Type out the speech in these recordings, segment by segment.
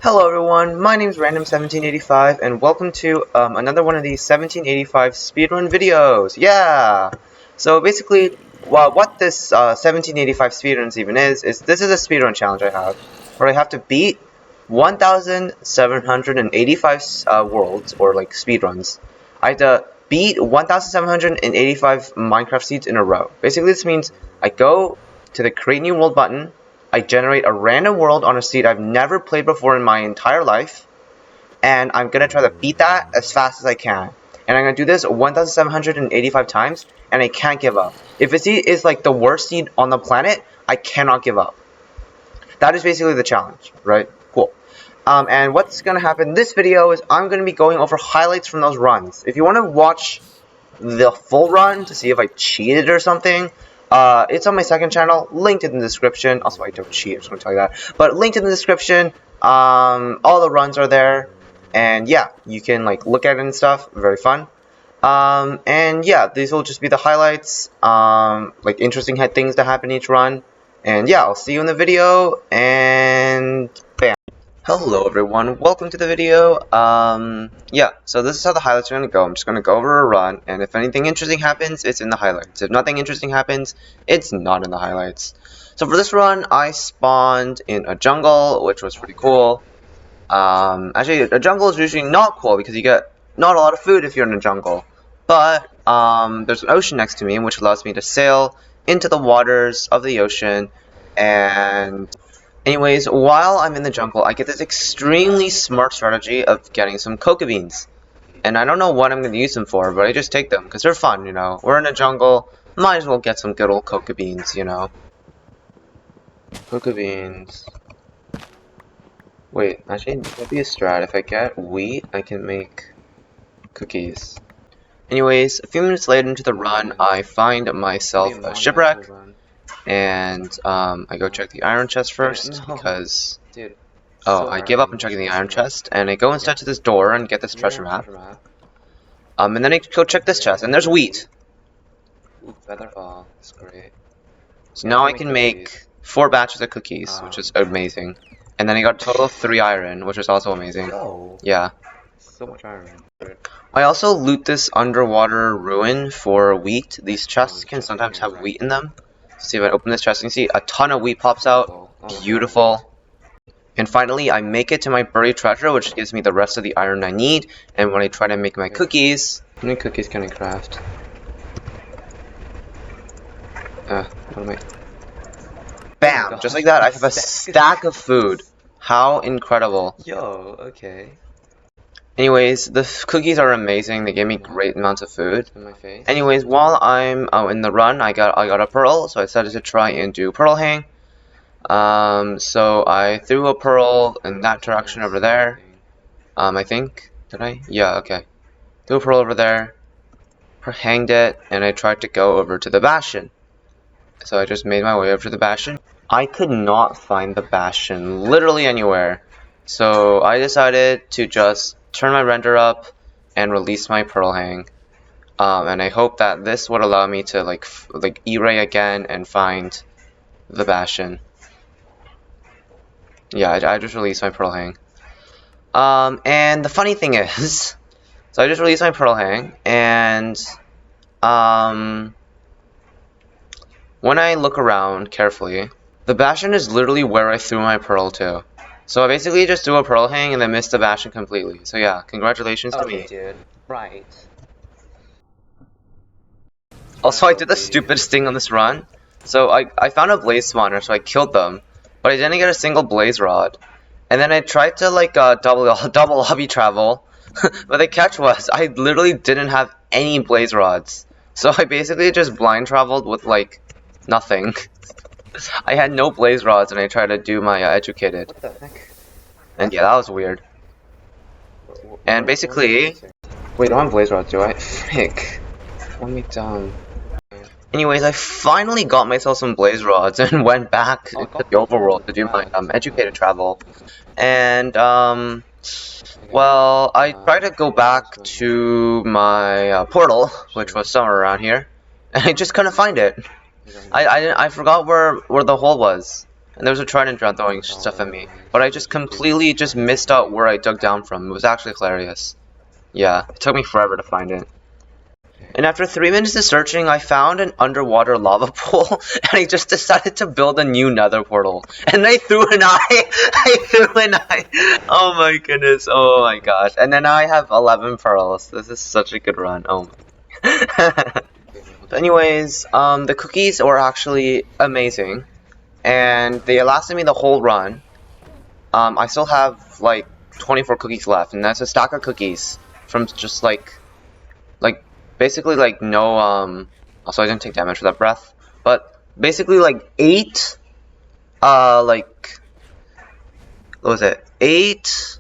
Hello everyone, my name is Random1785 and welcome to another one of these 1785 speedrun videos. Yeah! So basically, what this 1785 speedruns even is this is a speedrun challenge I have, where I have to beat 1,785 worlds, or like speedruns. I have to beat 1,785 Minecraft seeds in a row. Basically this means I go to the create new world button, I generate a random world on a seed I've never played before in my entire life, and I'm gonna try to beat that as fast as I can. And I'm gonna do this 1,785 times, and I can't give up. If a seed is like the worst seed on the planet, I cannot give up. That is basically the challenge, right? Cool. And what's gonna happen in this video is I'm gonna be going over highlights from those runs. If you want to watch the full run to see if I cheated or something, it's on my second channel, linked in the description. Also, I don't cheat, I'm just gonna tell you that. But linked in the description, all the runs are there, and yeah, you can like look at it and stuff. Very fun. And yeah, these will just be the highlights, like interesting things that happen each run. And yeah, I'll see you in the video, and bam. Hello everyone, welcome to the video. Yeah, so this is how the highlights are gonna go. I'm just gonna go over a run, and if anything interesting happens, it's in the highlights. If nothing interesting happens, it's not in the highlights. So for this run, I spawned in a jungle, which was pretty cool. Actually, a jungle is usually not cool because you get not a lot of food if you're in a jungle. But, there's an ocean next to me, which allows me to sail into the waters of the ocean, and anyways, while I'm in the jungle, I get this extremely smart strategy of getting some coca beans. And I don't know what I'm going to use them for, but I just take them, because they're fun, you know. We're in a jungle, might as well get some good old coca beans, you know. Coca beans. Wait, actually, that'd be a strat. If I get wheat, I can make cookies. Anyways, a few minutes later into the run, I find myself a shipwreck. And I go check the iron chest first, because I give up on checking the iron chest, and I go instead to this door and get this treasure map. And then I go check this chest, and there's wheat. Ooh, featherfall, that's great. So now I can make 4 batches of cookies, which is amazing. And then I got a total of 3 iron, which is also amazing. Yeah. So much iron. I also loot this underwater ruin for wheat. These chests can sometimes have wheat in them. See, if I open this chest, you can see a ton of wheat pops out. Beautiful. And finally, I make it to my buried treasure, which gives me the rest of the iron I need. And when I try to make my cookies, how many cookies can I craft? What am I? Bam! Just like that, I have a stack of food. How incredible. Yo, okay. Anyways, the cookies are amazing. They gave me great amounts of food. Anyways, while I'm in the run, I got a pearl, so I decided to try and do pearl hang. So I threw a pearl in that direction over there. I think, did I? Yeah, okay. Threw a pearl over there, hanged it, and I tried to go over to the bastion. So I just made my way over to the bastion. I could not find the bastion literally anywhere. So I decided to just turn my render up and release my pearl hang, and I hope that this would allow me to like E-ray again and find the bastion. Yeah, I just released my pearl hang, and the funny thing is, so I just released my pearl hang, and when I look around carefully, the bastion is literally where I threw my pearl to. So I basically just do a pearl hang and then missed the bastion completely. So yeah, congratulations to me. Dude. Right. Also, I did the stupidest thing on this run. So I found a blaze spawner, so I killed them, but I didn't get a single blaze rod. And then I tried to like double lobby travel, but the catch was I literally didn't have any blaze rods. So I basically just blind traveled with like nothing. I had no blaze rods, and I tried to do my educated. What the heck? And yeah, that was weird. And basically, wait, I don't have blaze rods, do I? Frick. What am I dumb? Anyways, I finally got myself some blaze rods and went back to the overworld to do my educated travel. And well, I tried to go back to my portal, which was somewhere around here, and I just couldn't find it. I forgot where the hole was, and there was a trident drum throwing stuff at me, but but I just completely just missed out where I dug down from. It was actually hilarious. Yeah, it took me forever to find it. And after 3 minutes of searching, I found an underwater lava pool, and I just decided to build a new nether portal. And I threw an eye! I threw an eye! Oh my goodness, oh my gosh. And then I have 11 pearls. This is such a good run, oh my. But anyways, the cookies were actually amazing, and they lasted me the whole run. I still have, like, 24 cookies left, and that's a stack of cookies from just, like, basically, like, no, also I didn't take damage for that breath, but basically, like, 8, like, what was it, 8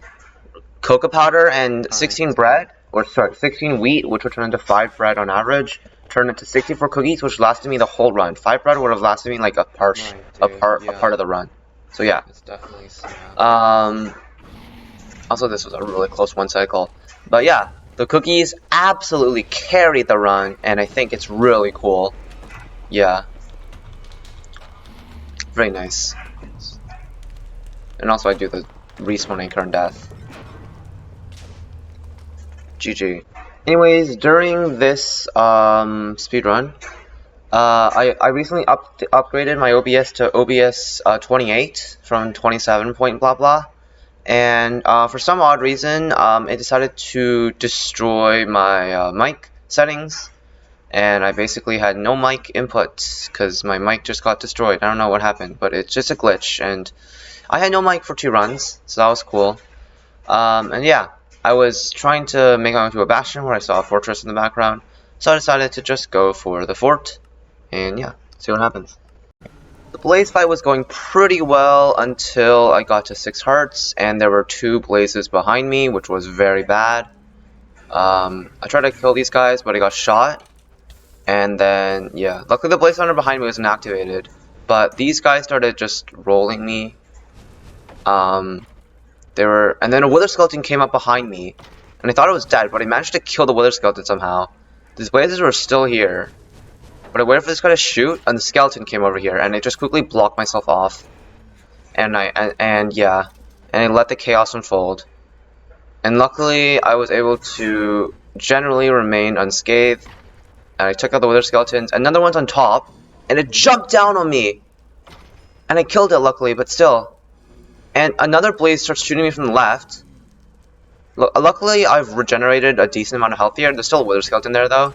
cocoa powder and 16 bread, or sorry, 16 wheat, which would turn into 5 bread on average, turned into 64 cookies, which lasted me the whole run. 5 bread would have lasted me, like, a part of the run. So, yeah. It's definitely Also, this was a really close one cycle, but yeah. The cookies absolutely carried the run, and I think it's really cool. Yeah. Very nice. And also I do the respawn anchor and death. GG. Anyways, during this speedrun, I recently upgraded my OBS to OBS 28 from 27 point blah blah. And for some odd reason, it decided to destroy my mic settings, and I basically had no mic input because my mic just got destroyed. I don't know what happened, but it's just a glitch, and I had no mic for 2 runs, so that was cool. And yeah, I was trying to make my way to a bastion where I saw a fortress in the background, so I decided to just go for the fort, and yeah, see what happens. The blaze fight was going pretty well until I got to 6 hearts, and there were 2 blazes behind me, which was very bad. I tried to kill these guys, but I got shot. And then, yeah, luckily the blaze hunter behind me wasn't activated, but these guys started just rolling me. And then a wither skeleton came up behind me, and I thought it was dead, but I managed to kill the wither skeleton somehow. These blazes were still here. But I waited for this guy to shoot, and the skeleton came over here, and I just quickly blocked myself off. And yeah, and I let the chaos unfold. And luckily, I was able to generally remain unscathed. And I took out the wither skeletons. Another one's on top, and it jumped down on me. And I killed it, luckily, but still. And another blaze starts shooting me from the left. Luckily, I've regenerated a decent amount of health here. There's still a wither skeleton there, though.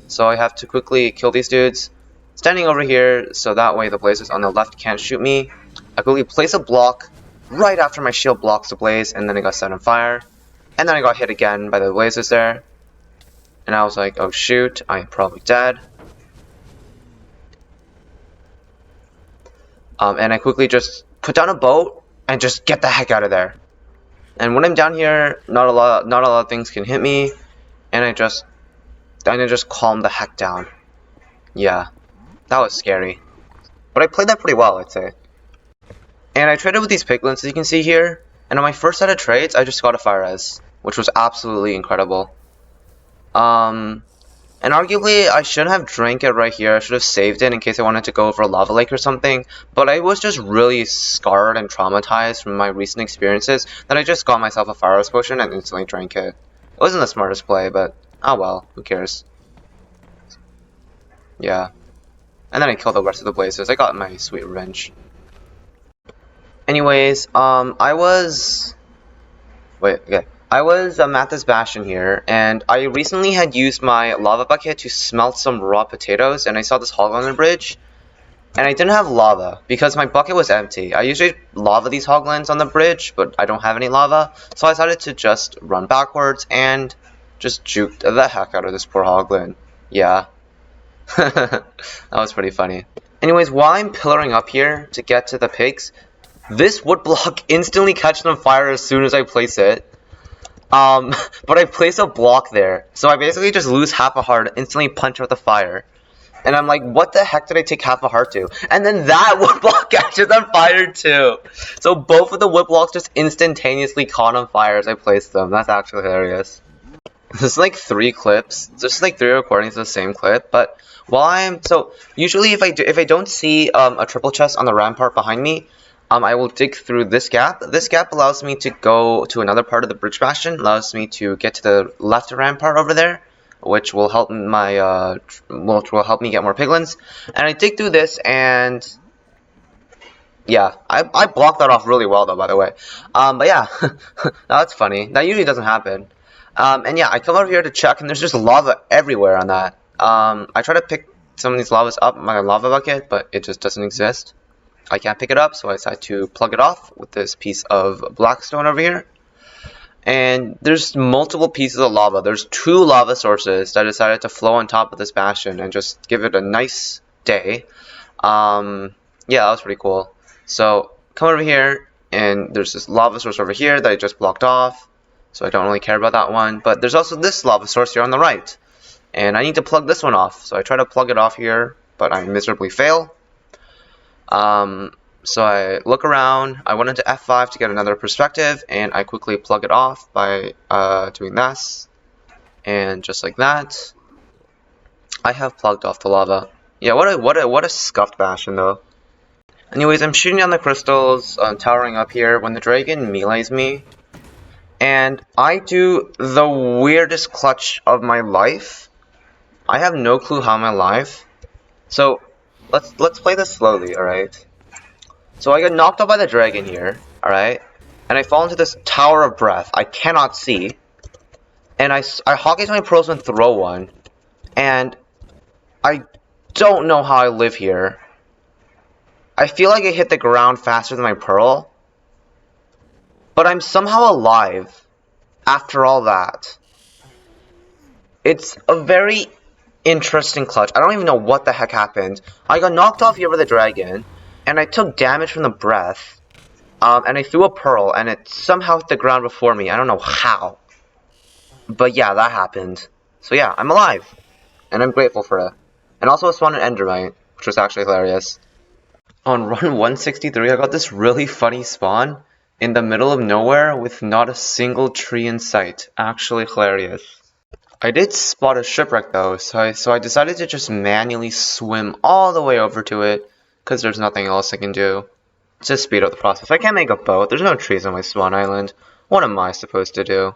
So I have to quickly kill these dudes. Standing over here, so that way the blazes on the left can't shoot me. I quickly place a block right after my shield blocks the blaze, and then I got set on fire. And then I got hit again by the blazes there. And I was like, oh shoot, I am probably dead. And I quickly just put down a boat and just get the heck out of there. And when I'm down here, not a lot of things can hit me, and I just calmed the heck down. Yeah, that was scary. But I played that pretty well, I'd say. And I traded with these piglins, as you can see here. And on my first set of trades, I just got a fire res, which was absolutely incredible. And arguably, I shouldn't have drank it right here. I should have saved it in case I wanted to go over a lava lake or something. But I was just really scarred and traumatized from my recent experiences that I just got myself a fire res potion and instantly drank it. It wasn't the smartest play, but oh well, who cares? Yeah. And then I killed the rest of the blazes. I got my sweet revenge. Anyways, I was at this bastion here, and I recently had used my lava bucket to smelt some raw potatoes, and I saw this hog on the bridge, and I didn't have lava because my bucket was empty. I usually lava these hoglins on the bridge, but I don't have any lava, so I decided to just run backwards and just juked the heck out of this poor hoglin. Yeah. That was pretty funny. Anyways, while I'm pillaring up here to get to the pigs, this wood block instantly catches on fire as soon as I place it. But I place a block there, so I basically just lose half a heart, instantly punch out the fire. And I'm like, what the heck did I take half a heart to? And then that wood block catches on fire too. So both of the wood blocks just instantaneously caught on fire as I placed them. That's actually hilarious. There's like 3 clips. There's like 3 recordings of the same clip, but while usually if I don't see a triple chest on the rampart behind me, I will dig through this gap. This gap allows me to go to another part of the bridge bastion, allows me to get to the left rampart over there, which will help my which will help me get more piglins. And I dig through this, and yeah, I blocked that off really well though, by the way. But yeah, that's funny. That usually doesn't happen. And yeah, I come over here to check, and there's just lava everywhere on that. I try to pick some of these lavas up in my lava bucket, but it just doesn't exist. I can't pick it up, so I decide to plug it off with this piece of blackstone over here. And there's multiple pieces of lava. There's 2 lava sources that decided to flow on top of this bastion and just give it a nice day. Yeah, that was pretty cool. So come over here, and there's this lava source over here that I just blocked off, so I don't really care about that one. But there's also this lava source here on the right, and I need to plug this one off. So I try to plug it off here, but I miserably fail. So I look around, I went into F5 to get another perspective, and I quickly plug it off by doing this, and just like that, I have plugged off the lava. Yeah, what a scuffed bastion though. Anyways, I'm shooting down the crystals, towering up here, when the dragon melees me, and I do the weirdest clutch of my life. I have no clue how I'm alive. So let's play this slowly, alright? So I get knocked out by the dragon here, alright? And I fall into this tower of breath I cannot see. And I hawk my pearls and throw one. And I don't know how I live here. I feel like I hit the ground faster than my pearl. But I'm somehow alive after all that. It's a very interesting clutch. I don't even know what the heck happened. I got knocked off here by the dragon, and I took damage from the breath, and I threw a pearl, and it somehow hit the ground before me. I don't know how. But yeah, that happened. So yeah, I'm alive, and I'm grateful for it. And also I spawned an endermite, which was actually hilarious. On run 163, I got this really funny spawn in the middle of nowhere with not a single tree in sight. Actually hilarious. I did spot a shipwreck though, so I decided to just manually swim all the way over to it, because there's nothing else I can do. To speed up the process. I can't make a boat, there's no trees on my spawn island. What am I supposed to do?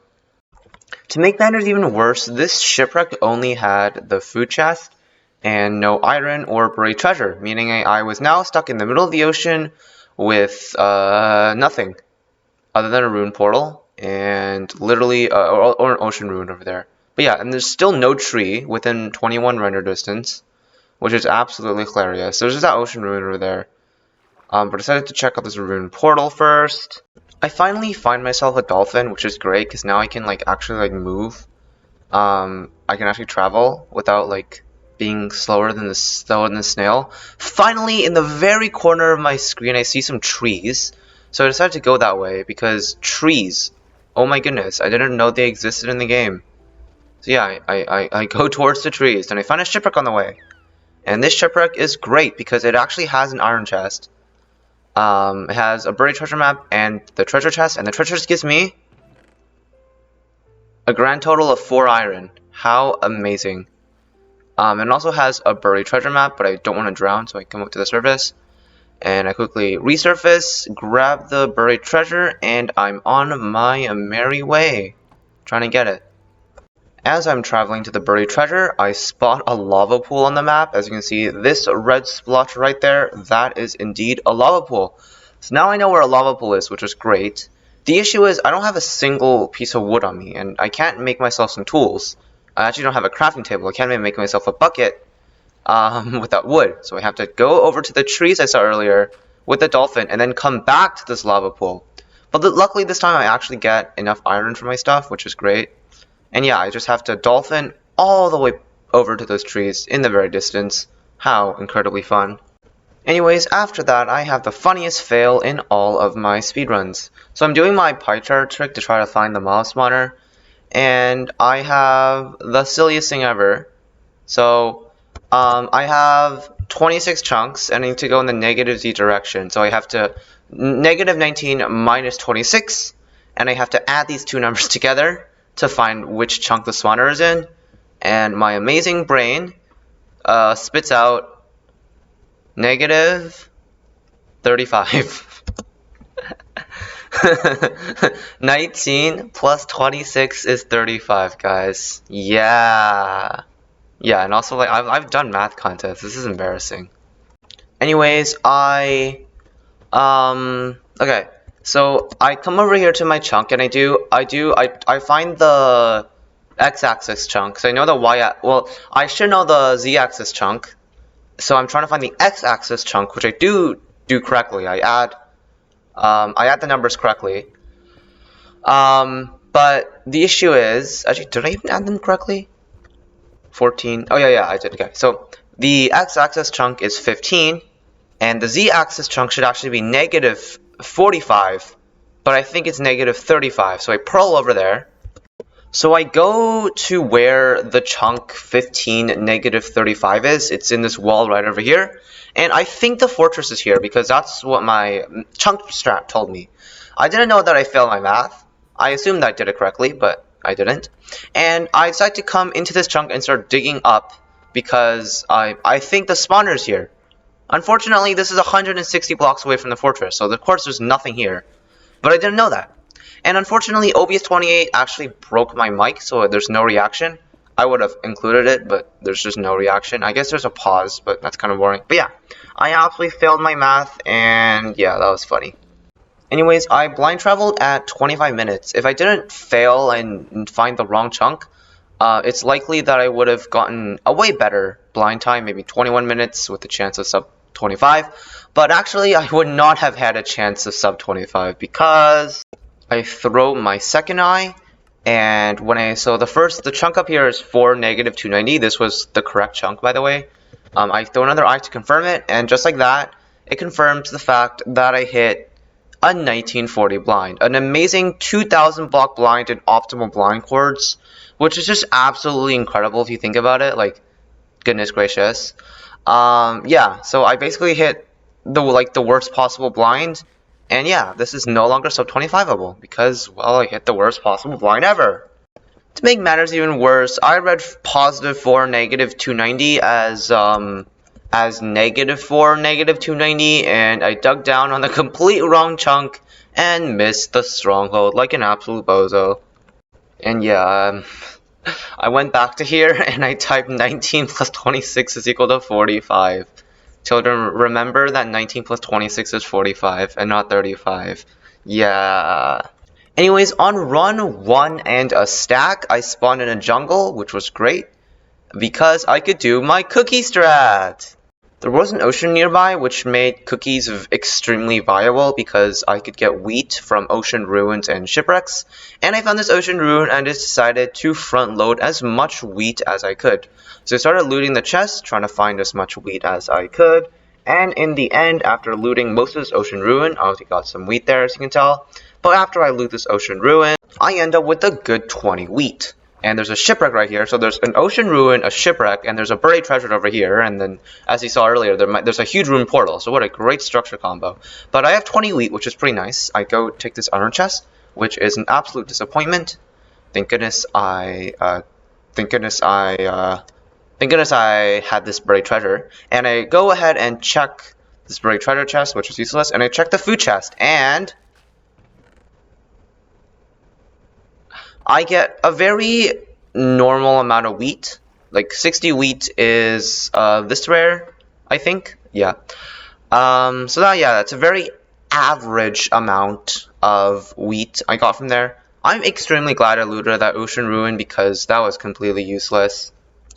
To make matters even worse, this shipwreck only had the food chest, and no iron or buried treasure, meaning I was now stuck in the middle of the ocean with nothing other than a rune portal, and literally, or an ocean rune over there. But yeah, and there's still no tree within 21 render distance, which is absolutely hilarious. There's just that ocean rune over there. But I decided to check out this rune portal first. I finally find myself a dolphin, which is great, because now I can actually move. I can actually travel without being slower than the snail. Finally, in the very corner of my screen, I see some trees. So I decided to go that way, because trees, oh my goodness, I didn't know they existed in the game. So yeah, I go towards the trees, and I find a shipwreck on the way. And this shipwreck is great, because it actually has an iron chest. It has a buried treasure map, and the treasure chest, and the treasure chest gives me a grand total of 4 iron. How amazing. It also has a buried treasure map, but I don't want to drown, so I come up to the surface. And I quickly resurface, grab the buried treasure, and I'm on my merry way, trying to get it. As I'm traveling to the buried treasure, I spot a lava pool on the map. As you can see, this red splotch right there, that is indeed a lava pool. So now I know where a lava pool is, which is great. The issue is I don't have a single piece of wood on me, and I can't make myself some tools. I actually don't have a crafting table. I can't even make myself a bucket without wood. So I have to go over to the trees I saw earlier with the dolphin, and then come back to this lava pool. But luckily this time I actually get enough iron for my stuff, which is great. And yeah, I just have to dolphin all the way over to those trees in the very distance. How incredibly fun. Anyways, after that, I have the funniest fail in all of my speedruns. So I'm doing my pie chart trick to try to find the mob spawner, and I have the silliest thing ever. So, I have 26 chunks, and I need to go in the negative z direction. So I have to negative 19 minus 26, and I have to add these two numbers together to find which chunk the spawner is in, and my amazing brain spits out negative 35. 19 plus 26 is 35, guys. Yeah. Yeah, and also, like, I've done math contests. This is embarrassing. Anyways, okay. So, I come over here to my chunk, and I find the x-axis chunk. So I know the well, I should know the z-axis chunk. So I'm trying to find the x-axis chunk, which I do correctly. I add the numbers correctly. But the issue is, actually, did I even add them correctly? 14. Oh yeah, I did. Okay, so the x-axis chunk is 15, and the z-axis chunk should actually be negative 45, but I think it's negative 35. So I purl over there. So I go to where the chunk 15 negative 35 is. It's in this wall right over here. And I think the fortress is here because that's what my chunk strat told me. I didn't know that I failed my math. I assumed I did it correctly, but I didn't. And I decided to come into this chunk and start digging up because I think the spawner is here. Unfortunately, this is 160 blocks away from the fortress, so of course there's nothing here. But I didn't know that. And unfortunately, OBS 28 actually broke my mic, so there's no reaction. I would have included it, but there's just no reaction. I guess there's a pause, but that's kind of boring. But yeah, I absolutely failed my math, and yeah, that was funny. Anyways, I blind traveled at 25 minutes. If I didn't fail and find the wrong chunk, it's likely that I would have gotten a way better blind time, maybe 21 minutes with a chance of sub 25. But actually, I would not have had a chance of sub 25 because I throw my second eye, and so the chunk up here is for negative 290. This was the correct chunk, by the way. I throw another eye to confirm it, and just like that, it confirms the fact that I hit a 1940 blind, an amazing 2000 block blind in optimal blind chords, which is just absolutely incredible if you think about it. Like, goodness gracious. Yeah, so I basically hit the worst possible blind. And yeah, this is no longer sub 25able because, well, I hit the worst possible blind ever. To make matters even worse, I read positive 4 negative 290 as negative 4 negative 290, and I dug down on the complete wrong chunk and missed the stronghold like an absolute bozo. And yeah, I went back to here and I typed 19 plus 26 is equal to 45. Children, remember that 19 plus 26 is 45 and not 35. Yeah. Anyways, on run 1 and a stack, I spawned in a jungle, which was great, because I could do my cookie strat. There was an ocean nearby, which made cookies extremely viable because I could get wheat from ocean ruins and shipwrecks. And I found this ocean ruin and just decided to front load as much wheat as I could. So I started looting the chest, trying to find as much wheat as I could. And in the end, after looting most of this ocean ruin, I obviously got some wheat there, as you can tell. But after I loot this ocean ruin, I end up with a good 20 wheat. And there's a shipwreck right here, so there's an ocean ruin, a shipwreck, and there's a buried treasure over here, and then, as you saw earlier, there's a huge rune portal, so what a great structure combo. But I have 20 wheat, which is pretty nice. I go take this iron chest, which is an absolute disappointment. Thank goodness I had this buried treasure, and I go ahead and check this buried treasure chest, which is useless, and I check the food chest, and I get a very normal amount of wheat. Like 60 wheat is this rare, I think. Yeah. So that's a very average amount of wheat I got from there. I'm extremely glad I looted that ocean ruin because that was completely useless.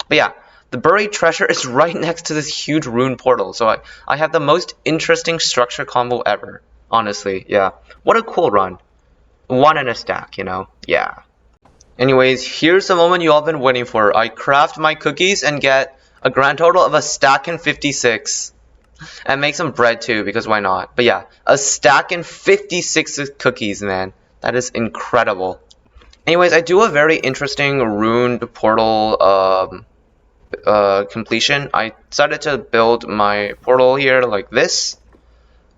But yeah, the buried treasure is right next to this huge rune portal, so I have the most interesting structure combo ever. Honestly, yeah. What a cool run. 1 and a stack, you know? Yeah. Anyways, here's the moment you all been waiting for. I craft my cookies and get a grand total of a stack and 56. And make some bread too, because why not? But yeah, a stack and 56 cookies, man. That is incredible. Anyways, I do a very interesting runed portal completion. I decided to build my portal here like this.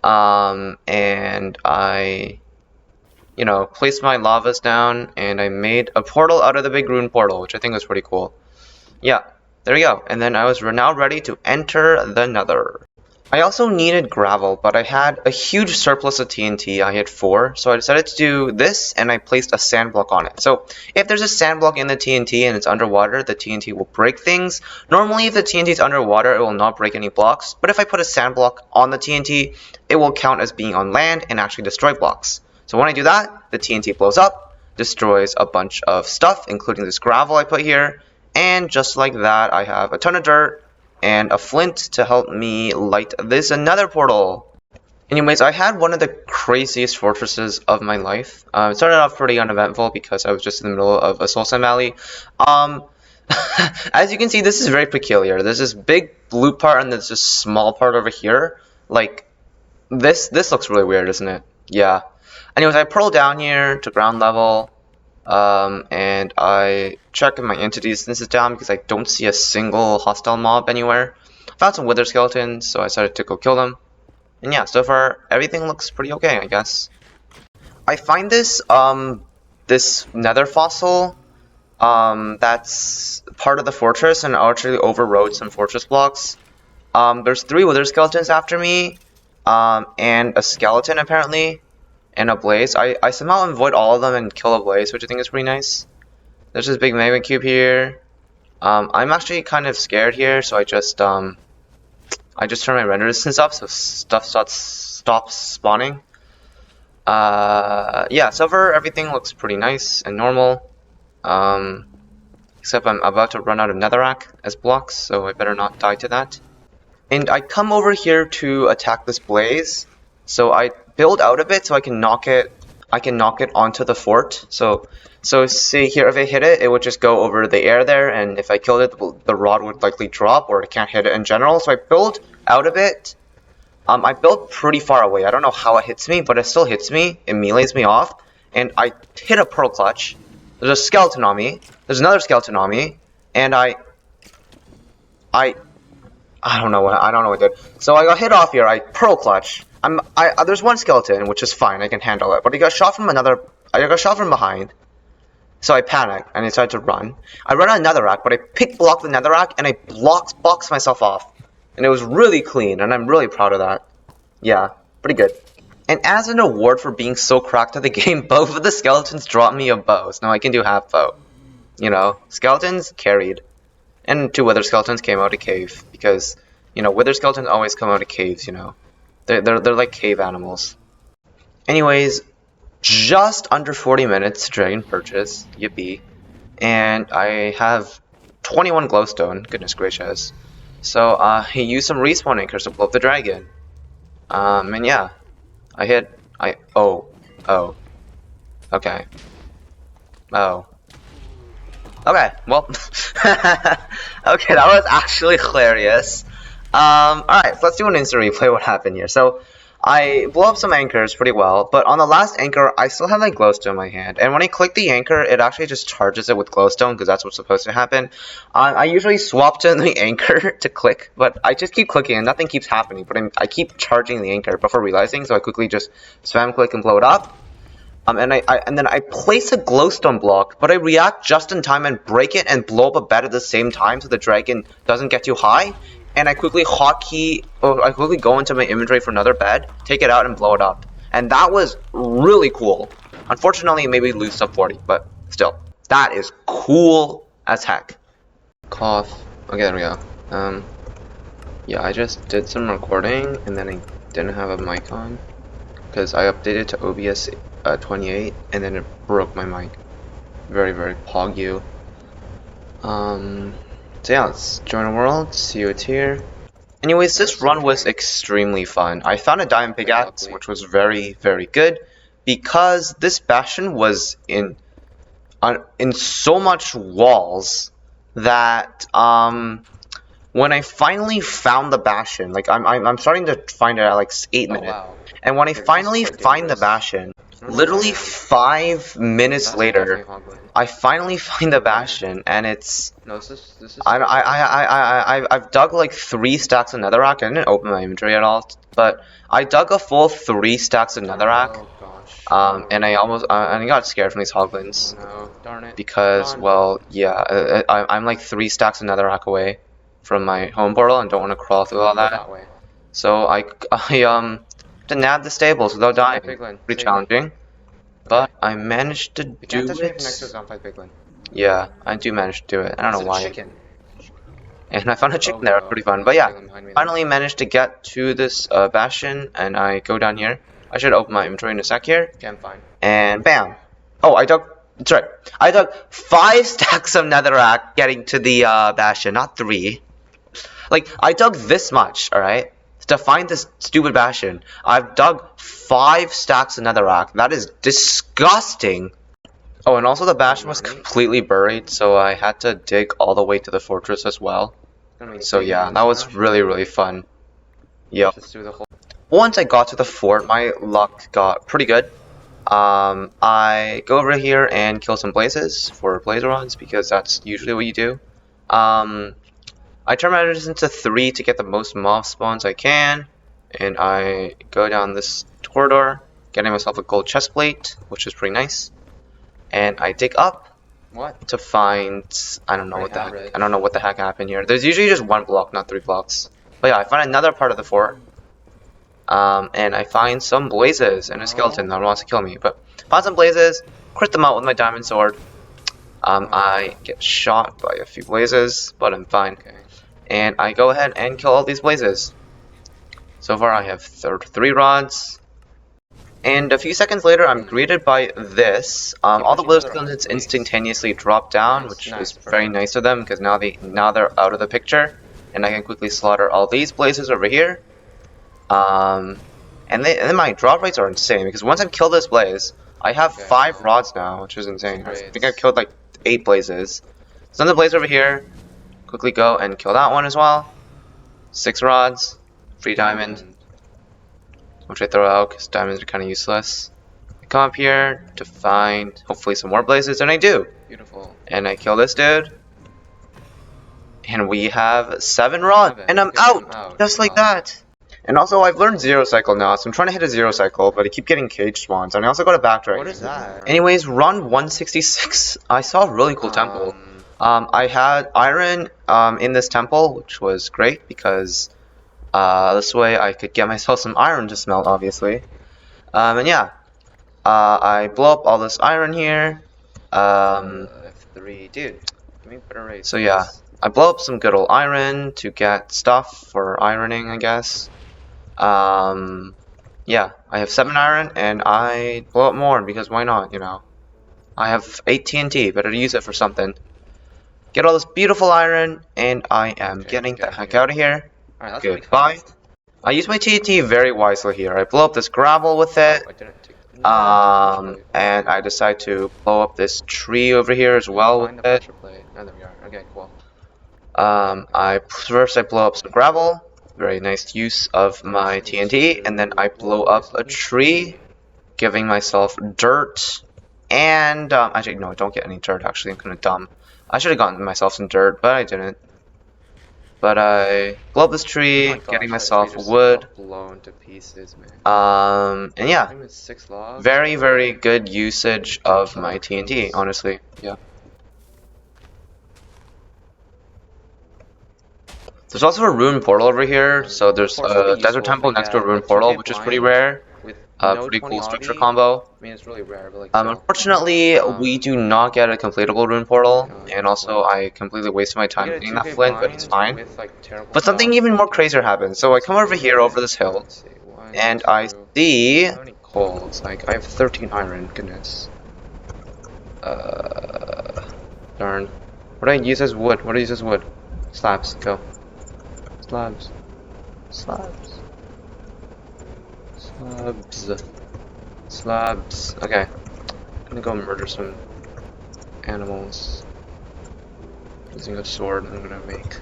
And I placed my lavas down, and I made a portal out of the big rune portal, which I think was pretty cool. Yeah, there we go. And then I was now ready to enter the nether. I also needed gravel, but I had a huge surplus of TNT. I had 4, so I decided to do this, and I placed a sand block on it. So if there's a sand block in the TNT and it's underwater, the TNT will break things. Normally, if the TNT is underwater, it will not break any blocks, but if I put a sand block on the TNT, it will count as being on land and actually destroy blocks. So when I do that, the TNT blows up, destroys a bunch of stuff, including this gravel I put here, and just like that, I have a ton of dirt, and a flint to help me light this another portal. Anyways, I had one of the craziest fortresses of my life. It started off pretty uneventful because I was just in the middle of a Soul Sand Valley. As you can see, this is very peculiar. There's this big blue part and there's this small part over here. Like, this looks really weird, isn't it? Yeah. Anyways, I pearl down here to ground level. And I check if my entity distance is down because I don't see a single hostile mob anywhere. Found some wither skeletons, so I decided to go kill them. And yeah, so far everything looks pretty okay, I guess. I find this this nether fossil that's part of the fortress, and I actually overrode some fortress blocks. There's 3 wither skeletons after me, and a skeleton apparently. And a blaze. I somehow avoid all of them and kill a blaze, which I think is pretty nice. There's this big magma cube here. I'm actually kind of scared here, so I just turn my render distance up so stuff stops spawning. Yeah, so far everything looks pretty nice and normal. Except I'm about to run out of netherrack as blocks, so I better not die to that. And I come over here to attack this blaze. So I build out a bit so I can knock it onto the fort. So see here, if I hit it, it would just go over the air there, and if I killed it, the rod would likely drop, or I can't hit it in general. So I build out a bit. I built pretty far away. I don't know how it hits me, but it still hits me. It melees me off, and I hit a pearl clutch. There's a skeleton on me. There's another skeleton on me, and I don't know what I did. So I got hit off here. I pearl clutch. There's one skeleton, which is fine. I can handle it. But I got shot from behind. So I panic and I decided to run. I run on netherrack, but I pick block the netherrack and I box myself off. And it was really clean, and I'm really proud of that. Yeah, pretty good. And as an award for being so cracked at the game, both of the skeletons dropped me a bow. So now I can do half bow. You know, skeletons carried. And 2 wither skeletons came out of cave because, you know, wither skeletons always come out of caves, you know. They're like cave animals. Anyways, just under 40 minutes to dragon purchase, yippee. And I have 21 glowstone, goodness gracious. So he used some respawn anchors to blow up the dragon. And yeah, okay. Okay, well, okay, that was actually hilarious. Alright, so let's do an instant replay what happened here. So, I blow up some anchors pretty well, but on the last anchor, I still have like glowstone in my hand. And when I click the anchor, it actually just charges it with glowstone, because that's what's supposed to happen. I usually swap to the anchor to click, but I just keep clicking and nothing keeps happening. But I keep charging the anchor before realizing, so I quickly just spam click and blow it up. And then I place a glowstone block, but I react just in time and break it and blow up a bed at the same time so the dragon doesn't get too high. And I quickly I quickly go into my inventory for another bed, take it out, and blow it up. And that was really cool. Unfortunately, maybe lose sub 40, but still, that is cool as heck. Cough. Okay, there we go. Yeah, I just did some recording, and then I didn't have a mic on because I updated to OBS 28, and then it broke my mic. Very, very pog you. So yeah, let's join a world, see what's here. Anyways, this run was extremely fun. I found a diamond pickaxe, which was very, very good, because this bastion was in so much walls that when I finally found the bastion, like I'm starting to find it at like 8 minutes, wow. And when I finally find the bastion, literally 5 minutes later, I finally find the bastion, and it's I've dug like 3 stacks of netherrack. I didn't open my inventory at all, but I dug a full 3 stacks of netherrack. And I got scared from these hoglins. No, darn it. Because, well, yeah, I'm like 3 stacks of netherrack away from my home portal and don't want to crawl through all that. So I had to nab the stables without dying. Pretty challenging, but I managed to do it. Yeah, I do manage to do it. I don't know why. And I found a chicken there, pretty fun. But yeah, finally managed to get to this bastion, and I go down here. I should open my inventory in a sec here. Okay, I'm fine. And bam! Oh, I dug. That's right. I dug 5 stacks of netherrack getting to the bastion, not 3. Like, I dug this much, alright? To find this stupid bastion. I've dug 5 stacks of netherrack. That is disgusting. Oh, and also the bastion was completely buried, so I had to dig all the way to the fortress as well. So yeah, that was really, really fun. Yep. Once I got to the fort, my luck got pretty good. I go over here and kill some blazes for blaze runs, because that's usually what you do. I turn my energies into 3 to get the most mob spawns I can, and I go down this corridor, getting myself a gold chest plate, which is pretty nice. And I dig up to find, I don't know what the heck happened here. There's usually just 1 block, not 3 blocks. But yeah, I find another part of the fort. And I find some blazes and a skeleton that wants to kill me. But find some blazes, crit them out with my diamond sword. I get shot by a few blazes, but I'm fine. And I go ahead and kill all these blazes. So far I have 3 rods. And a few seconds later, I'm greeted by this. All the blaze skeletons instantaneously drop down, which is very nice of them, because now they're out of the picture, and I can quickly slaughter all these blazes over here. And then my drop rates are insane, because once I've killed this blaze, I have 5 rods now, which is insane. I think I've killed like 8 blazes. So another blaze over here. Quickly go and kill that one as well. 6 rods, free diamond, which I throw out because diamonds are kind of useless. I come up here to find hopefully some more blazes, and I do. Beautiful. And I kill this dude, and we have 7 rods, and I'm out just like that. And also, I've learned 0 cycle now, so I'm trying to hit a 0 cycle, but I keep getting cage spawns, and I also got a backtrack. What is that? Anyways, run 166. I saw a really cool temple. I had iron in this temple, which was great because this way I could get myself some iron to smelt, obviously. And yeah, I blow up all this iron here. F3, dude. Give me better rates. So yeah, I blow up some good old iron to get stuff for ironing, I guess. Yeah, I have 7 iron, and I blow up more because why not, you know. I have 8 TNT, better use it for something. Get all this beautiful iron, and I am getting the heck out of here. Alright, Goodbye. I use my TNT very wisely here. I blow up this gravel with it. And I decide to blow up this tree over here as well with it. Okay, cool. First I blow up some gravel. Very nice use of my TNT. And then I blow up a tree, giving myself dirt. And, actually, no, I don't get any dirt, actually. I'm kind of dumb. I should have gotten myself some dirt, but I didn't. But I blow up this tree, getting myself wood. Blown to pieces, man. And yeah, very, very good usage of my TNT, honestly. Yeah. There's also a ruined portal over here, so there's a desert temple next to a ruined portal, which is pretty rare. Pretty cool structure combo. I mean, it's really rare, but like, unfortunately, we do not get a completable rune portal, and also I completely wasted my time getting that flint, but it's fine. But something even more crazier happens. So I come over here over this hill, and I see how many coals. Like I have 13 iron. Goodness. Darn. What do I use as wood? What do I use as wood? Slabs. Go. Slabs. Slabs. Slabs. Okay. I'm gonna go murder some animals using a sword I'm gonna make.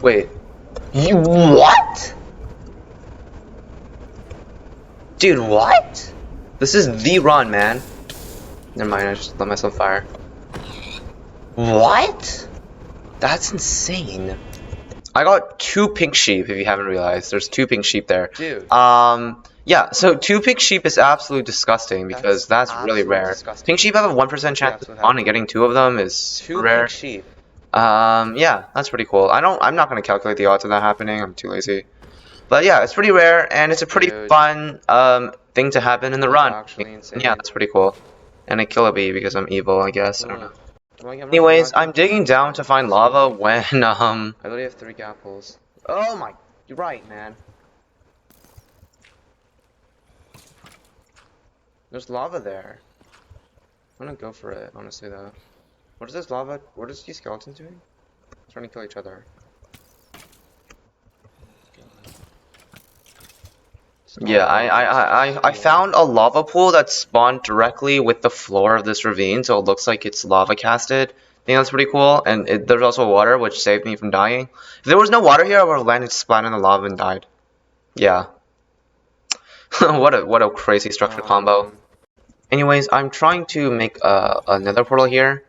Wait. You what? Dude, what? This is the run, man. Never mind, I just let myself fire. What? That's insane. I got 2 pink sheep, if you haven't realized. There's 2 pink sheep there. Dude. Yeah, so 2 pink sheep is absolutely disgusting because that's really rare. Disgusting. Pink sheep have a 1% chance of spawn, and getting 2 of them is 2 rare. Pink sheep. Yeah, that's pretty cool. I'm not gonna calculate the odds of that happening. I'm too lazy. But yeah, it's pretty rare, and it's a pretty Dude. fun thing to happen in the That's run. actually insane. Yeah, that's pretty cool. And I kill a bee because I'm evil, I guess. I don't know. Like, Anyways, I'm digging down to find lava when I literally have 3 apples. Oh my, you're right, man. There's lava there. I'm gonna go for it, honestly though. What is this lava? What is these skeletons doing? Trying to kill each other. Yeah, I found a lava pool that spawned directly with the floor of this ravine, so it looks like it's lava casted. I think that's pretty cool, and there's also water, which saved me from dying. If there was no water here, I would have landed splat in the lava and died. Yeah. what a crazy structure combo. Anyways, I'm trying to make a nether portal here,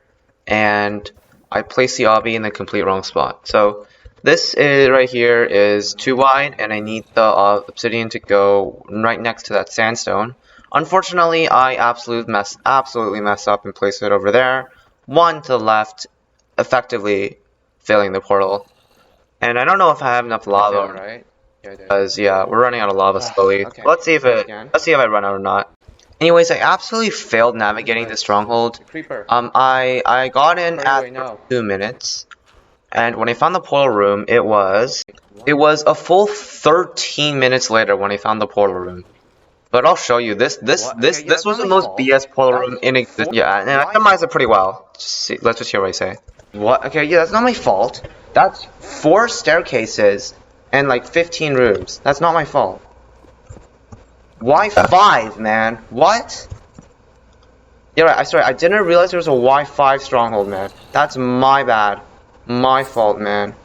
and I placed the obby in the complete wrong spot. So this is right here is too wide, and I need the obsidian to go right next to that sandstone. Unfortunately, I absolutely messed up and placed it over there, one to the left, effectively failing the portal. And I don't know if I have enough lava, right? because yeah, we're running out of lava slowly. Okay. Let's see if I run out or not. Anyways, I absolutely failed navigating the stronghold. Creeper. I got in Couriway, at no. 2 minutes, and when I found the portal room, it was a full 13 minutes later when I found the portal room. But I'll show you this was the most BS portal room in existence. Yeah, and I optimized it pretty well. Let's just hear what I say. What? Okay, yeah, that's not my fault. That's 4 staircases and like 15 rooms. That's not my fault. Why 5, man? What? Yeah, right, I didn't realize there was a Y5 stronghold, man. That's my bad. My fault, man.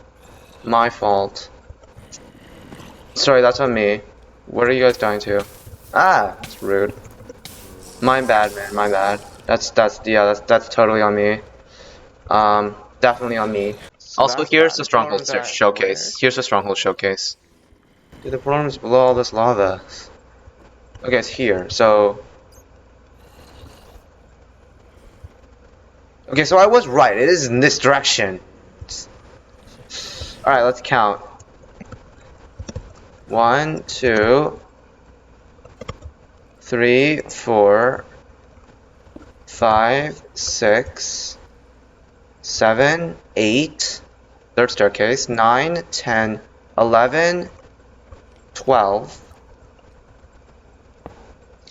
My fault. Sorry, that's on me. What are you guys dying to? Ah, that's rude. My bad, man. My bad. That's totally on me. Definitely on me. So also, here's the stronghold showcase. Here's the stronghold showcase. Dude, the portal is below all this lava. Okay, it's here. So. Okay, so I was right. It is in this direction. Alright, let's count. 1, 2, 3, 4, 5, 6, 7, 8, third staircase, 9, 10, 11, 12,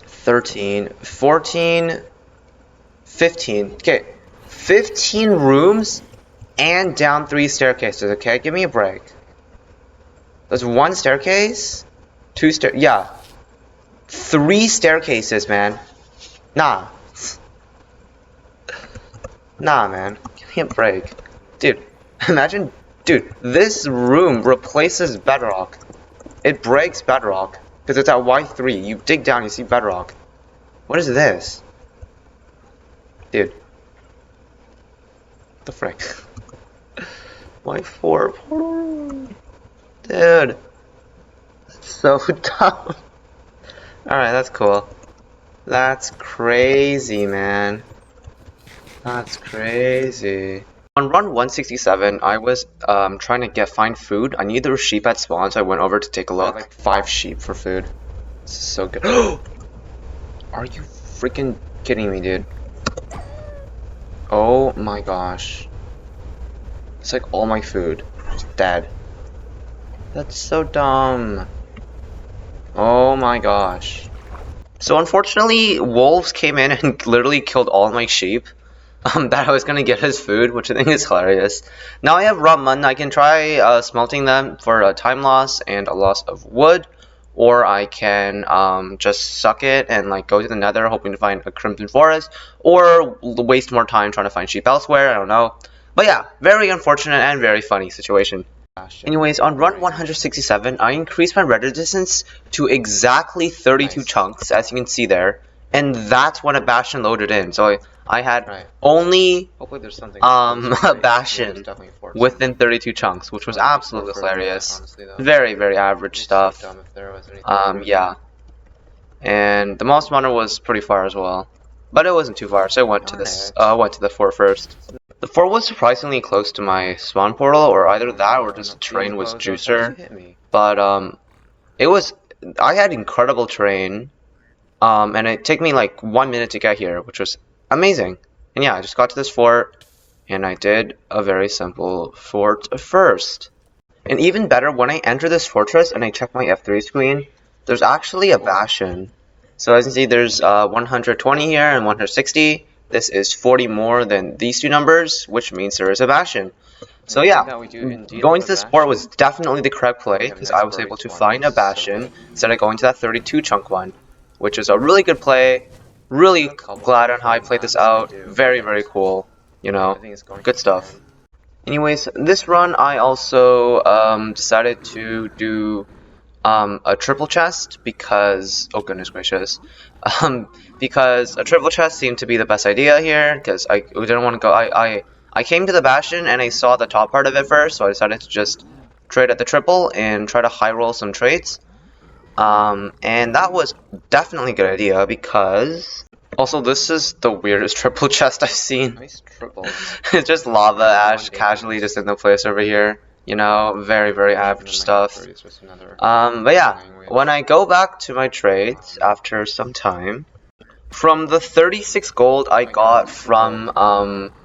13, 14, 15. Okay, 15 rooms and down 3 staircases, okay? Give me a break. There's 1 staircase, 2 yeah. 3 staircases, man. Nah. Nah, man. Give me a break. Dude, imagine, dude, this room replaces bedrock. It breaks bedrock. Because it's at Y3. You dig down, you see bedrock. What is this? Dude. What the frick? Y4 portal room. Dude. That's so dumb. Alright, that's cool. That's crazy, man. That's crazy. On run 167, I was trying to find food. I knew there were sheep at spawn, so I went over to take a look. Like 5 sheep for food. This is so good. Are you freaking kidding me, dude? Oh my gosh. It's like all my food is dead. That's so dumb. Oh my gosh. So unfortunately, wolves came in and literally killed all my sheep. That I was gonna get as food, which I think is hilarious. Now I have raw mutton. I can try smelting them for a time loss and a loss of wood, or I can just suck it and like go to the nether hoping to find a crimson forest, or waste more time trying to find sheep elsewhere. I don't know. But yeah, very unfortunate and very funny situation. Anyways, on run 167, I increased my render distance to exactly 32 chunks, as you can see there, and that's when a bastion loaded in. So I had only a bastion within 32 chunks, which was absolutely hilarious. Very, very average stuff. Yeah. And the mouse spawner was pretty far as well, but it wasn't too far, so I went to this. Went to the fort first. The fort was surprisingly close to my spawn portal, or either that or just the terrain was juicer. But I had incredible terrain, and it took me like 1 minute to get here, which was amazing. And yeah, I just got to this fort, and I did a very simple fort first. And even better, when I enter this fortress and I check my F3 screen, there's actually a bastion. So as you can see, there's 120 here and 160. This is 40 more than these two numbers, which means there is a bastion. So yeah, going to this fort was definitely the correct play, because I was able to find a bastion instead of going to that 32 chunk one, which is a really good play. Really glad on how I played this out. Very, very cool. You know, good stuff. Anyways, this run I also decided to do a triple chest because, oh goodness gracious, because a triple chest seemed to be the best idea here, because I didn't want to go, I came to the bastion and I saw the top part of it first, so I decided to just trade at the triple and try to high roll some trades, and that was definitely a good idea, because also this is the weirdest triple chest I've seen. Nice triple. It's just lava ash casually just in the place over here. You know, very, very average stuff. But yeah, when I go back to my trades after some time, from the 36 gold I got from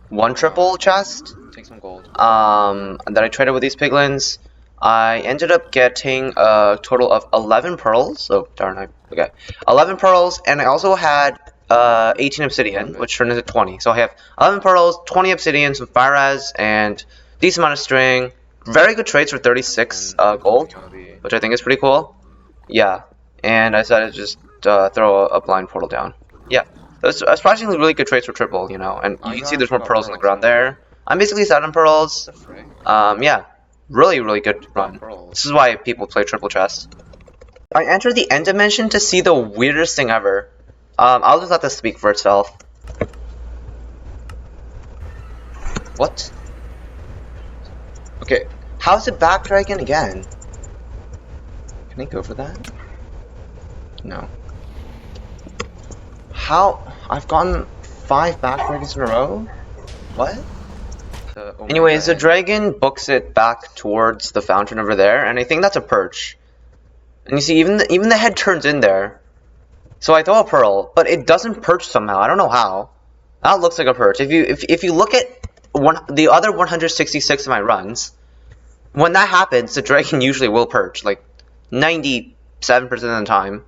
one triple chest, Take some gold. that I traded with these piglins, I ended up getting a total of 11 pearls. Oh darn, I forget. 11 pearls, and I also had 18 obsidian, which turned into 20. So I have 11 pearls, 20 obsidian, some fire res, and decent amount of string. Very good trades for 36 gold, which I think is pretty cool. Yeah, and I decided to just throw a blind portal down. Yeah, that's surprisingly really good trades for triple, you know. And you can see there's more pearls on the ground there. I'm basically 7 pearls. Yeah, really, really good run. This is why people play triple chest. I entered the end dimension to see the weirdest thing ever. I'll just let this speak for itself. What? Okay, how's it back dragon again? Can I go for that? No. How? I've gotten 5 back dragons in a row? What? Anyways, the dragon books it back towards the fountain over there, and I think that's a perch. And you see, even the head turns in there. So I throw a pearl, but it doesn't perch somehow. I don't know how. That looks like a perch. If you look at the other 166 of my runs, when that happens, the dragon usually will perch, like 97% of the time.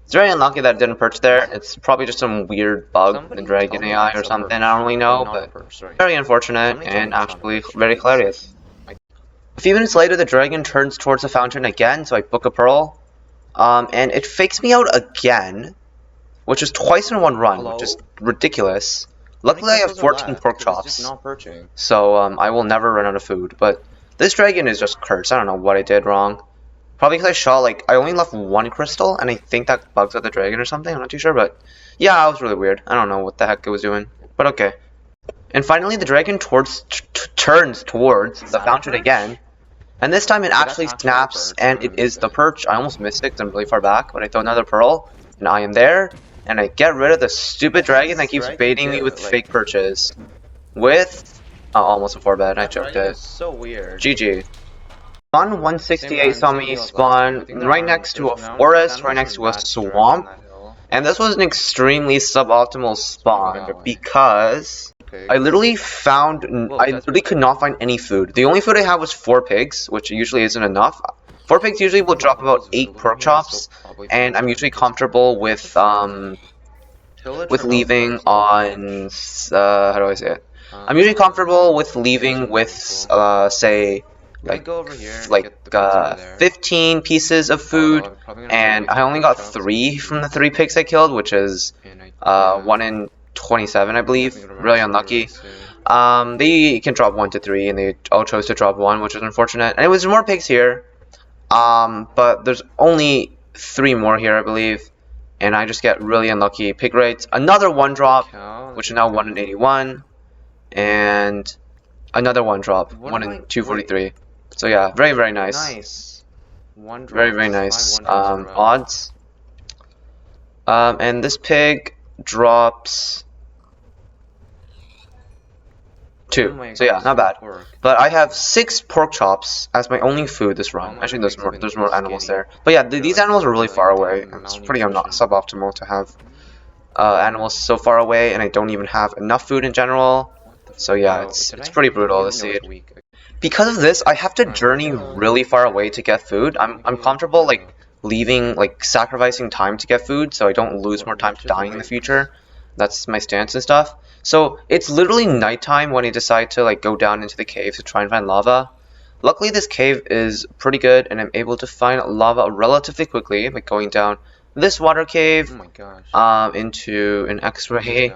It's very unlucky that it didn't perch there. It's probably just some weird bug in Dragon AI or something. I don't really know, but very unfortunate and actually very hilarious. A few minutes later, the dragon turns towards the fountain again, so I book a pearl. And it fakes me out again, which is twice in one run, which is ridiculous. Luckily, I have 14 pork chops, so I will never run out of food. But this dragon is just cursed. I don't know what I did wrong. Probably because I shot, like, I only left 1 crystal, and I think that bugs out the dragon or something. I'm not too sure, but yeah, it was really weird. I don't know what the heck it was doing, but okay. And finally, the dragon turns towards the fountain again. And this time it actually snaps, and it is the perch. I almost missed it because I'm really far back, but I throw another pearl, and I am there, and I get rid of the stupid dragon that keeps baiting me with fake perches. With, oh, almost a 4-bet, I choked it. So weird. GG. Spawn 168 saw me spawn right next to a forest, right next to a swamp, and this was an extremely suboptimal spawn because I literally could not find any food. The only food I had was 4 pigs, which usually isn't enough. 4 pigs usually will drop about 8 pork chops, and I'm usually comfortable with leaving on, how do I say it? I'm usually comfortable with leaving with, say, like 15 pieces of food, and I only got 3 from the 3 pigs I killed, which is 1 in 27, I believe. Really unlucky. They can drop 1 to 3, and they all chose to drop 1, which is unfortunate. And it was more pigs here, but there's only 3 more here, I believe, and I just get really unlucky. Pig rates, another 1 drop, which is now 1 in 81, and another 1 drop, 1 in 243. So yeah, very, very nice. Very, very nice. Odds. And this pig drops 2. So yeah, not bad. But I have 6 pork chops as my only food this run. Actually, there's more animals there. But yeah, these animals are really far away. It's pretty not suboptimal to have animals so far away, and I don't even have enough food in general. So yeah, it's pretty brutal to see it. Because of this, I have to journey really far away to get food. I'm comfortable like leaving, like sacrificing time to get food, so I don't lose more time to dying in the future. That's my stance and stuff. So it's literally nighttime when I decide to like go down into the cave to try and find lava. Luckily, this cave is pretty good, and I'm able to find lava relatively quickly by going down this water cave, into an X-ray.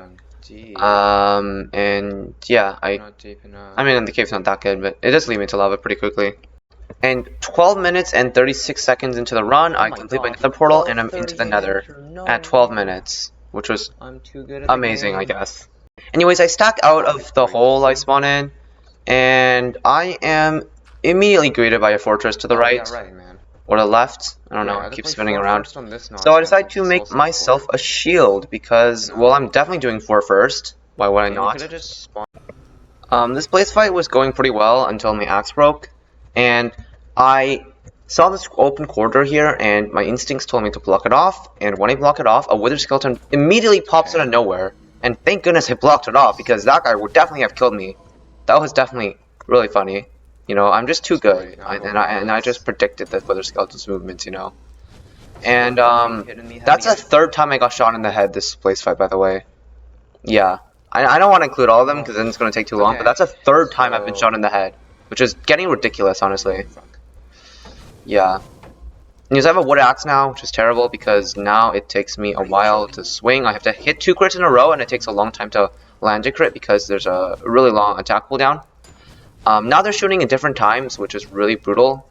And yeah, I mean, the cave's not that good, but it does lead me to lava pretty quickly. And 12 minutes and 36 seconds into the run, I complete my nether portal, and I'm into the nether at 12 minutes, which was amazing, I guess. Anyways, I stack out of the hole I spawn in, and I am immediately greeted by a fortress to the right, or the left. I don't know, it keeps spinning around. So I decided to make myself a shield, because, well, I'm definitely doing 4 first. Why would I not? This blaze fight was going pretty well until my axe broke, and I saw this open corridor here, and my instincts told me to block it off, and when I block it off, a wither skeleton immediately pops out of nowhere, and thank goodness I blocked it off, because that guy would definitely have killed me. That was definitely really funny. You know, I'm just too good, and I just predicted the wither skeleton's movements, you know. And that's the 3rd time I got shot in the head this blaze fight, by the way. Yeah, I don't want to include all of them, because then it's going to take too long, but that's the 3rd time I've been shot in the head, which is getting ridiculous, honestly. Yeah. Because I have a wood axe now, which is terrible, because now it takes me a while to swing. I have to hit 2 crits in a row, and it takes a long time to land a crit, because there's a really long attack cooldown. Now they're shooting at different times, which is really brutal.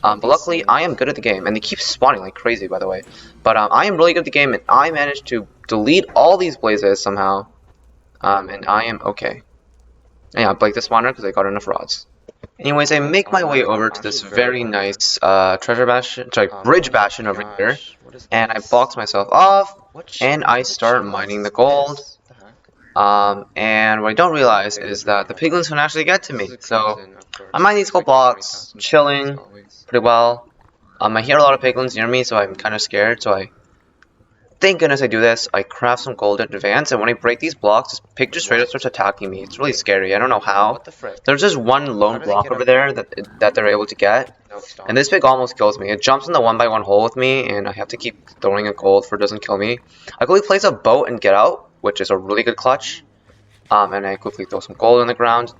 But luckily, I am good at the game, and they keep spawning like crazy, by the way. But I am really good at the game, and I managed to delete all these blazes somehow. And I am okay. And yeah, I break the spawner because I got enough rods. Anyways, I make my way over to this very nice bridge bastion over here, and I box myself off, and I start mining the gold. And what I don't realize is that the piglins can actually get to me. So I mine these gold blocks, chilling pretty well. I hear a lot of piglins near me, so I'm kind of scared. So thank goodness I do this. I craft some gold in advance, and when I break these blocks, this pig just straight up starts attacking me. It's really scary. I don't know how. There's just one lone block over there that they're able to get, and this pig almost kills me. It jumps in the 1x1 hole with me, and I have to keep throwing it gold for it doesn't kill me. I quickly place a boat and get out, which is a really good clutch. And I quickly throw some gold on the ground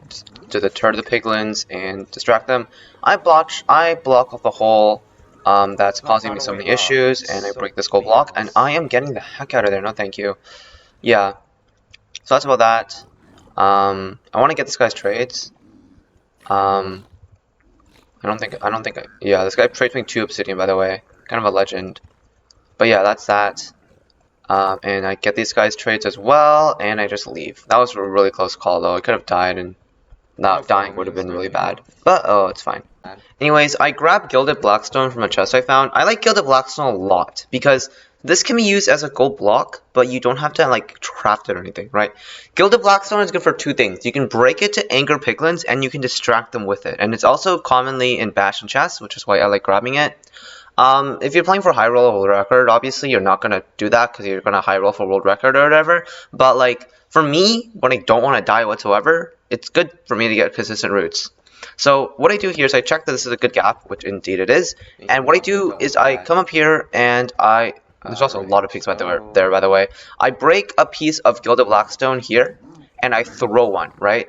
to deter the piglins and distract them. I block off the hole that's causing me so many issues, and I break this gold block, and I am getting the heck out of there. No, thank you. Yeah. So that's about that. I want to get this guy's trades. I don't think. Yeah, this guy trades me 2 obsidian, by the way. Kind of a legend. But yeah, that's that. And I get these guys' trades as well, and I just leave. That was a really close call, though. I could have died, and not dying would have been really bad. But, oh, it's fine. Anyways, I grabbed Gilded Blackstone from a chest I found. I like Gilded Blackstone a lot, because this can be used as a gold block, but you don't have to, like, craft it or anything, right? Gilded Blackstone is good for 2 things. You can break it to anger piglins, and you can distract them with it. And it's also commonly in bastion chests, which is why I like grabbing it. If you're playing for high roll or world record, obviously you're not gonna do that because you're gonna high roll for world record or whatever. But like for me, when I don't want to die whatsoever, it's good for me to get consistent roots. So what I do here is I check that this is a good gap, which indeed it is. And what I do is I come up here and there's also a lot of pigs there, by the way. I break a piece of Gilded Blackstone here, and I throw one, right?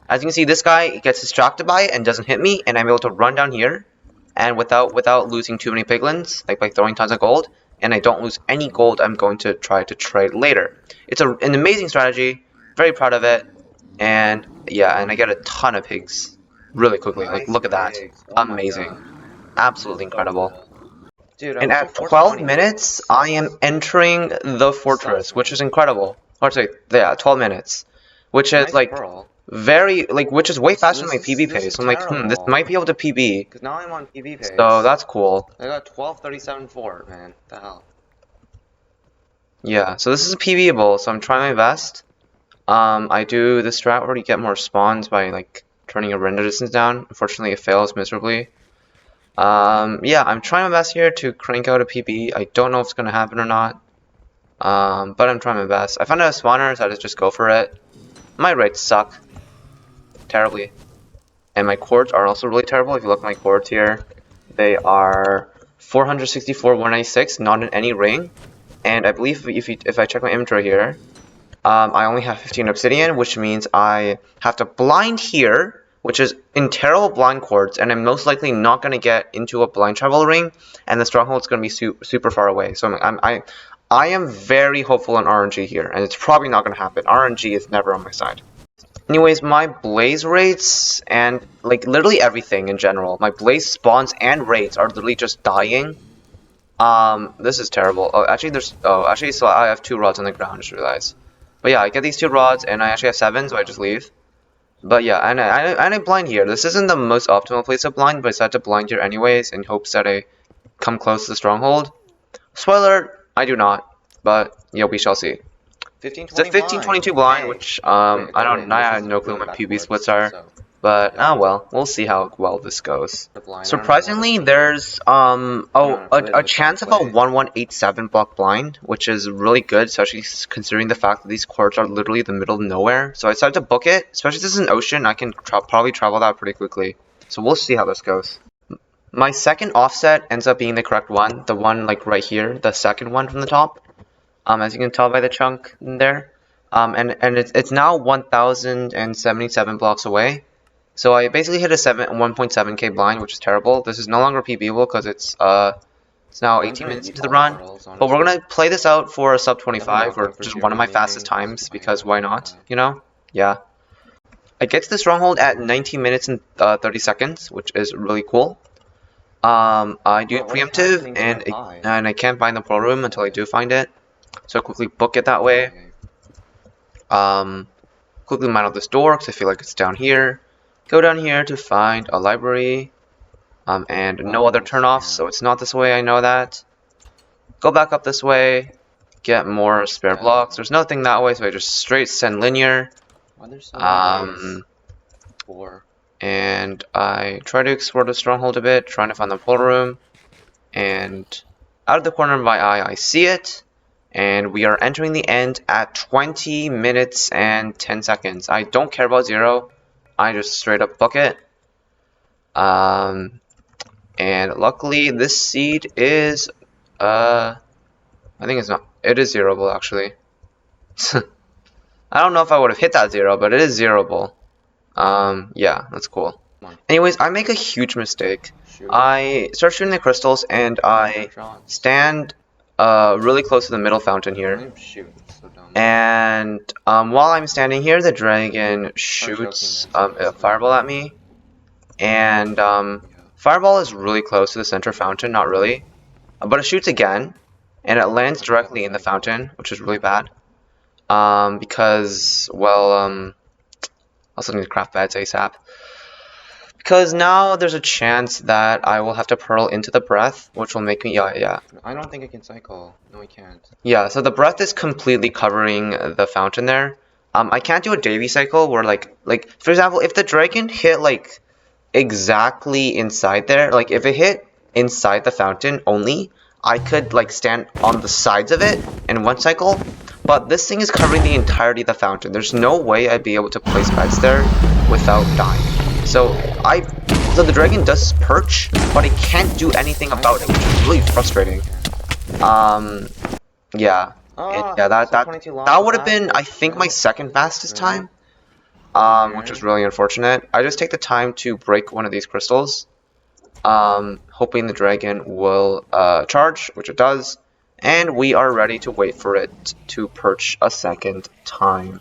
As you can see, this guy gets distracted by it and doesn't hit me, and I'm able to run down here. And without losing too many piglins, like by throwing tons of gold, and I don't lose any gold, I'm going to try to trade later. It's an amazing strategy, very proud of it, and yeah, and I get a ton of pigs really quickly. Like, look at that, amazing, absolutely incredible. And at 12 minutes, I am entering the fortress, which is incredible. Or sorry, yeah, 12 minutes, which is like which is way faster than my PB pace. So I'm like, this might be able to PB. Because now I'm on PB pace. So that's cool. I got 12:37.4, man. What the hell? Yeah, so this is PBable, so I'm trying my best. I do the strat where you get more spawns by like turning your render distance down. Unfortunately, it fails miserably. Yeah, I'm trying my best here to crank out a PB. I don't know if it's gonna happen or not. But I'm trying my best. I found a spawner, so I just go for it. My rates suck terribly, and my chords are also really terrible. If you look at my chords here, they are 464, 196, not in any ring. And I believe if I check my inventory here, I only have 15 obsidian, which means I have to blind here, which is in terrible blind chords, and I'm most likely not going to get into a blind travel ring, and the stronghold's going to be super far away. So I am very hopeful in RNG here, and it's probably not going to happen. RNG is never on my side. Anyways, my blaze rates and like literally everything in general, my blaze spawns and rates are literally just dying. This is terrible. Oh, actually, so I have 2 rods on the ground, just realized. But yeah, I get these 2 rods, and I actually have 7, so I just leave. But yeah, and I blind here. This isn't the most optimal place to blind, but I decided to blind here anyways, in hopes that I come close to the stronghold. Spoiler, I do not, but yeah, we shall see. It's a 15-22 blind, which I have no clue what my PB splits are. But, oh well, we'll see how well this goes. Surprisingly, there's, a chance of a 1187 block blind, which is really good, especially considering the fact that these courts are literally the middle of nowhere. So I decided to book it, especially if this is an ocean, I can probably travel that pretty quickly. So we'll see how this goes. My second offset ends up being the correct one, the one, like, right here, the second one from the top. As you can tell by the chunk in there. And it's now 1077 blocks away. So I basically hit a 1.7k blind, which is terrible. This is no longer PBable because it's now 18 minutes into the run. But we're gonna play this out for a sub 25 or just one of my fastest times because why not? You know? Yeah. I get to the stronghold at 19 minutes and 30 seconds, which is really cool. I do preemptive and I can't find the pearl room until I do find it. So I quickly book it that way. Quickly mine out this door because I feel like it's down here. Go down here to find a library, and no other turnoffs, so it's not this way, I know that. Go back up this way, get more spare blocks. There's nothing that way, so I just straight send linear. And I try to explore the stronghold a bit, trying to find the portal room. And out of the corner of my eye, I see it. And we are entering the end at 20 minutes and 10 seconds. I don't care about 0. I just straight up book it. And luckily this seed is I think it's not, it is zeroable actually. I don't know if I would have hit that 0, but it is zeroable. Yeah, that's cool. Anyways, I make a huge mistake. I start shooting the crystals and I stand really close to the middle fountain here. And while I'm standing here, the dragon shoots a fireball at me. And fireball is really close to the center fountain, not really. But it shoots again, and it lands directly in the fountain, which is really bad. Because, well, I also need to craft beds ASAP. Because now there's a chance that I will have to pearl into the breath, which will make me, yeah. I don't think I can cycle. No, I can't. Yeah, so the breath is completely covering the fountain there. I can't do a Davy cycle where, like, for example, if the dragon hit, like, exactly inside there, like, if it hit inside the fountain only, I could, like, stand on the sides of it in one cycle. But this thing is covering the entirety of the fountain. There's no way I'd be able to place beds there without dying. So the dragon does perch, but it can't do anything about it, which is really frustrating. Yeah. That would have been, I think, my second fastest time. Which is really unfortunate. I just take the time to break one of these crystals, hoping the dragon will charge, which it does, and we are ready to wait for it to perch a second time.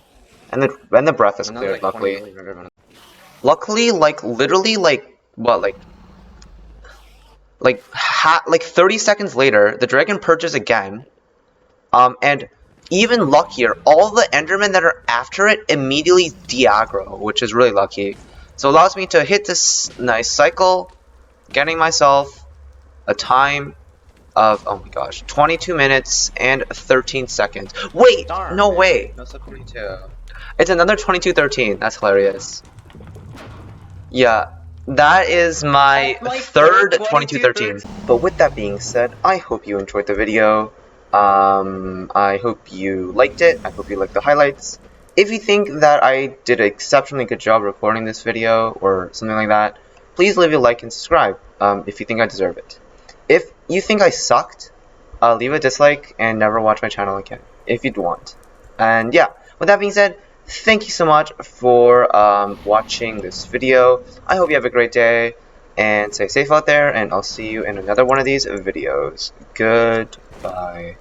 And the breath is cleared, luckily. Luckily, like, literally, like, what, like 30 seconds later, the dragon perches again, and even luckier, all the endermen that are after it immediately de-aggro, which is really lucky. So it allows me to hit this nice cycle, getting myself a time of, oh my gosh, 22 minutes and 13 seconds. Wait, Darn, no man. way. No, sub 22. It's another 22:13. That's hilarious. Yeah, that is my That's my third third 22:13. But with that being said, I hope you enjoyed the video. I hope you liked it. I hope you liked the highlights. If you think that I did an exceptionally good job recording this video or something like that, please leave a like and subscribe if you think I deserve it. If you think I sucked, leave a dislike and never watch my channel again if you'd want. And yeah, with that being said, thank you so much for watching this video. I hope you have a great day and stay safe out there, and I'll see you in another one of these videos. Goodbye.